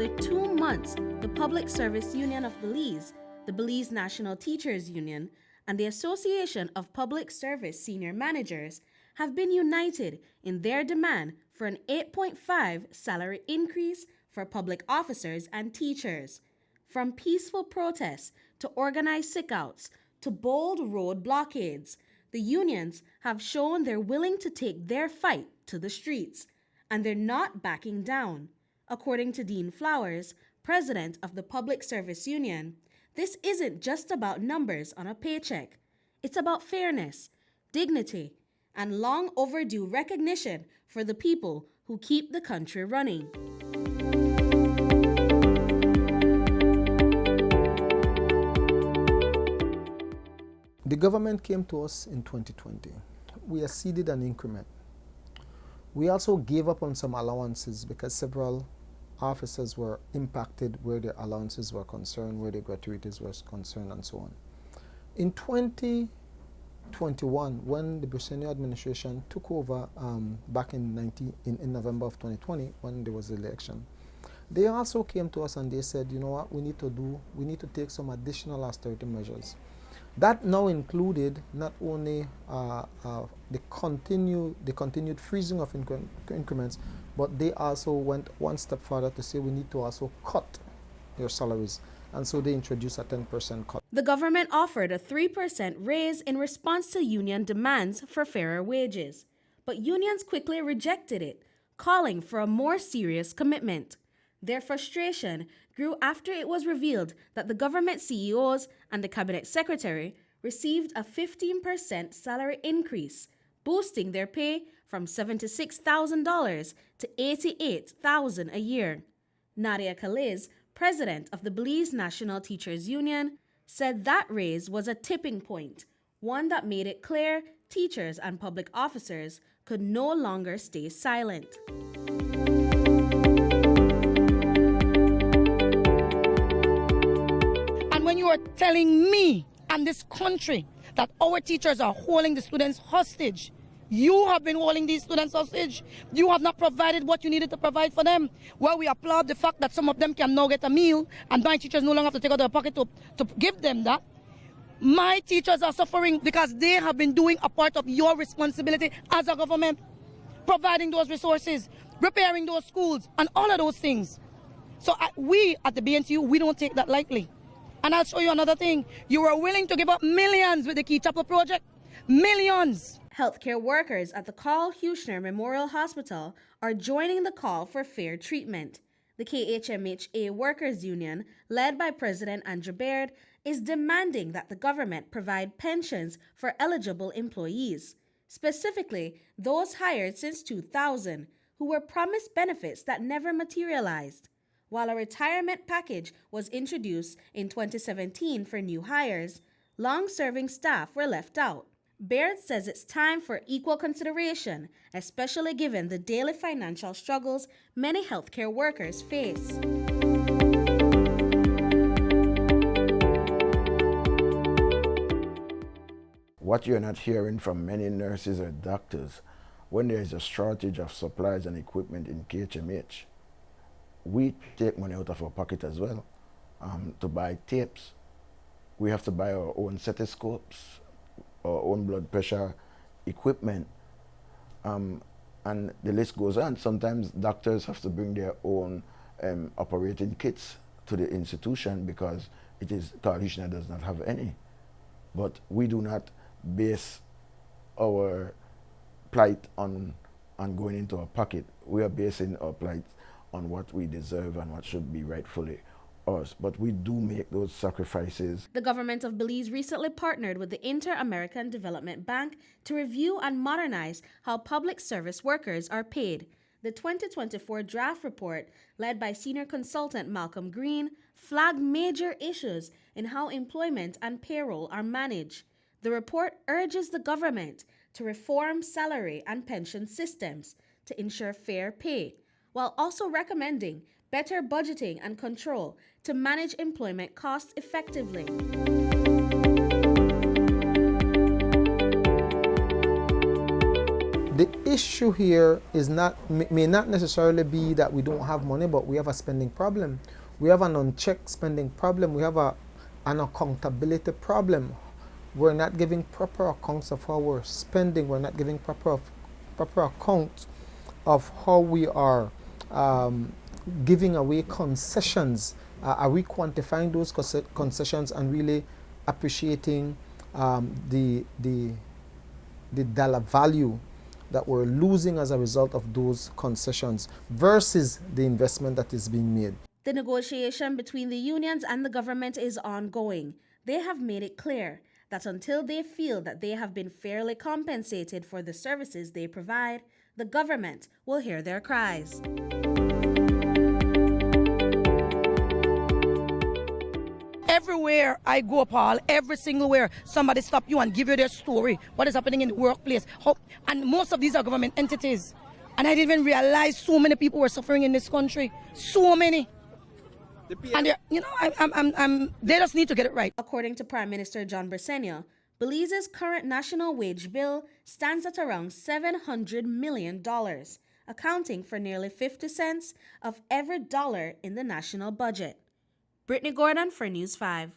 nearly 2 months, the Public Service Union of Belize, the Belize National Teachers Union, and the Association of Public Service Senior Managers have been united in their demand for an 8.5 salary increase for public officers and teachers. From peaceful protests to organized sickouts to bold road blockades, the unions have shown they're willing to take their fight to the streets, and they're not backing down. According to Dean Flowers, president of the Public Service Union, this isn't just about numbers on a paycheck. It's about fairness, dignity, and long overdue recognition for the people who keep the country running. The government came to us in 2020. We acceded an increment. We also gave up on some allowances because several officers were impacted where their allowances were concerned, where their gratuities were concerned, and so on. In 2021, when the Britney administration took over back in November of 2020, when there was the election, they also came to us and they said, you know what, we need to take some additional austerity measures. That now included not only the continued freezing of increments, but they also went one step further to say we need to also cut your salaries. And so they introduced a 10% cut. The government offered a 3% raise in response to union demands for fairer wages. But unions quickly rejected it, calling for a more serious commitment. Their frustration grew after it was revealed that the government CEOs and the cabinet secretary received a 15% salary increase, boosting their pay from $76,000 to $88,000 a year. Nadia Kaliz, president of the Belize National Teachers Union, said that raise was a tipping point, one that made it clear teachers and public officers could no longer stay silent. And when you are telling me and this country that our teachers are holding the students hostage, you have been holding these students hostage. You have not provided what you needed to provide for them. Well, we applaud the fact that some of them can now get a meal and my teachers no longer have to take out their pocket to give them that. My teachers are suffering because they have been doing a part of your responsibility as a government, providing those resources, repairing those schools, and all of those things. So we at the BNTU, we don't take that lightly. And I'll show you another thing. You were willing to give up millions with the Key Chapel project. Millions. Healthcare workers at the Carl Huchner Memorial Hospital are joining the call for fair treatment. The KHMHA Workers Union, led by President Andrew Baird, is demanding that the government provide pensions for eligible employees, specifically those hired since 2000, who were promised benefits that never materialized. While a retirement package was introduced in 2017 for new hires, long-serving staff were left out. Baird says it's time for equal consideration, especially given the daily financial struggles many healthcare workers face. What you're not hearing from many nurses or doctors, when there is a shortage of supplies and equipment in KHMH, we take money out of our pocket as well to buy tapes. We have to buy our own stethoscopes, our own blood pressure equipment, and the list goes on. Sometimes doctors have to bring their own operating kits to the institution because Carl Huchner does not have any. But we do not base our plight on going into our pocket. We are basing our plight on what we deserve and what should be rightfully ours. But we do make those sacrifices. The government of Belize recently partnered with the Inter-American Development Bank to review and modernize how public service workers are paid. The 2024 draft report, led by senior consultant Malcolm Green, flagged major issues in how employment and payroll are managed. The report urges the government to reform salary and pension systems to ensure fair pay, while also recommending better budgeting and control to manage employment costs effectively. The issue here is may not necessarily be that we don't have money, but we have a spending problem. We have an unchecked spending problem. We have an accountability problem. We're not giving proper accounts of how we're spending. We're not giving proper account of how we are giving away concessions. Are we quantifying those concessions and really appreciating the dollar value that we're losing as a result of those concessions versus the investment that is being made? The negotiation between the unions and the government is ongoing. They have made it clear that until they feel that they have been fairly compensated for the services they provide, the government will hear their cries. Everywhere I go, Paul, every single where somebody stop you and give you their story, what is happening in the workplace. And most of these are government entities. And I didn't even realize so many people were suffering in this country. So many. And they just need to get it right. According to Prime Minister John Briseno, Belize's current national wage bill stands at around $700 million, accounting for nearly 50 cents of every dollar in the national budget. Britney Gordon for News 5.